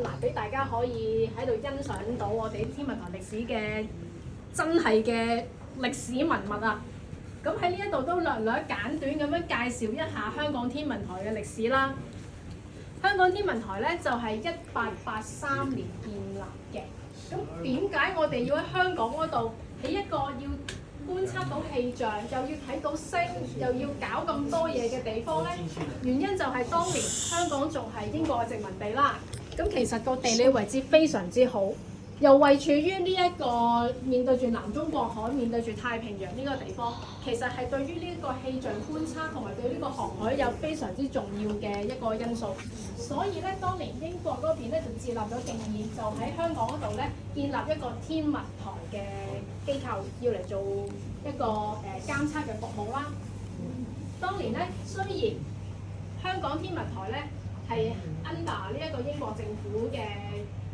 嗱，俾大家可以喺度欣賞到我哋天文台歷史嘅真係嘅歷史文物啊！咁喺呢一度都略略簡短咁樣介紹一下香港天文台嘅歷史啦。香港天文台咧就係1883年建立嘅。咁點解我哋要喺香港嗰度起一個要觀察到氣象，又要睇到星，又要搞咁多嘢嘅地方咧？原因就係當年香港仲係英國嘅殖民地啦。咁其實個地理位置非常之好，又位處於呢一個面對住南中國海、面對住太平洋呢個地方，其實係對於呢一個氣象觀測同埋對呢個航海有非常之重要嘅一個因素。所以咧，當年英國嗰邊咧就設立咗建議，就喺香港嗰度咧建立一個天文台嘅機構，要嚟做一個監測嘅服務啦。當年咧，雖然香港天文台咧係 under 呢一個英國政府嘅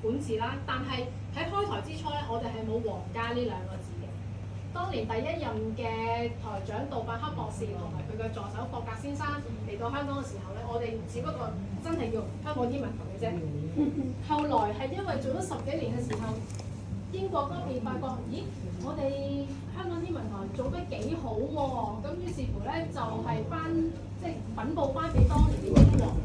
管治啦，但係喺開台之初咧，我哋係冇皇家呢兩個字嘅。當年第一任嘅台長杜伯克博士同埋佢嘅助手霍格先生嚟到香港嘅時候咧，我哋只不過真係叫香港天文台嘅啫。後來係因為做咗10幾年嘅時候，英國嗰邊發覺，咦，我哋香港天文台做得幾好喎，咁於是乎咧就係即係稟報翻俾當年嘅英皇。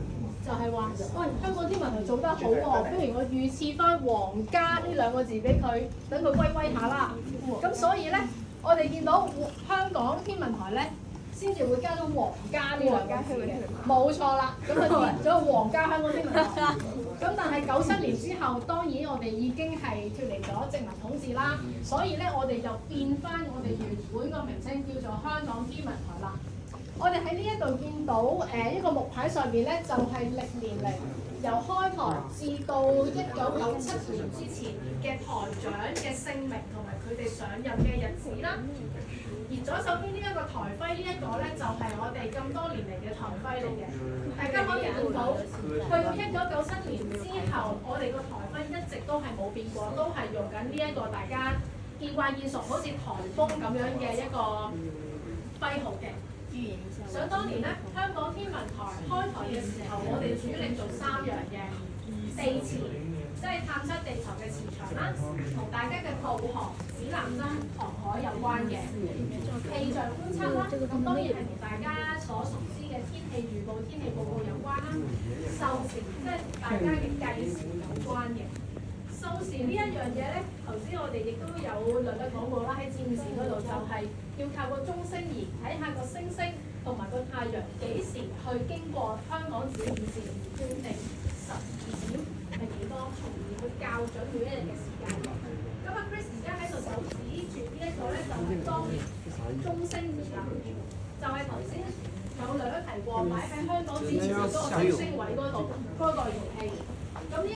就係話，喂，香港天文台做得好喎，不如我預設翻皇家呢兩個字俾佢，等佢威威下啦。咁所以咧，我哋見到香港天文台咧，先至會加咗皇家呢兩個字嘅，冇錯啦。咁佢變咗皇家香港天文台。咁但係97年之後，當然我哋已經係脫離咗殖民統治啦，所以咧我哋就變翻我哋原本個名稱叫做香港天文台啦。我哋喺呢一度見到一個木牌上邊咧，就係歷年嚟由開台至到1997年之前嘅台長嘅姓名同埋佢哋上任嘅日子啦。而左手邊呢一個台徽呢一個咧，就係我哋咁多年嚟嘅台徽嚟嘅。大家可以見到，去到1997年之後，我哋個台徽一直都係冇變過，都係用緊呢一個大家見慣見熟，好似颱風咁樣嘅一個徽號嘅。想當年咧，香港天文台開台嘅時候，我哋主力做3樣嘅：地磁，即係探測地球嘅磁場啦，同大家嘅導航、指南針、航海有關嘅；氣象觀測啦，咁當然係同大家所熟知嘅天氣預報、天氣報告有關啦；授時，即係大家嘅計時有關嘅。授時呢一樣嘢咧，頭先我哋亦都有略略講過啦，喺戰時嗰度就係要靠個中星儀睇下個星星同埋個太陽幾時去經過香港指午時而斷定12點係幾多，從而去校準每一日嘅時間落。咁啊 Chris 而家喺度手指住呢一個咧，就係當年中星儀啦，就係頭先有略略提過擺喺香港指午時嗰個中星位嗰度嗰個儀器。咁呢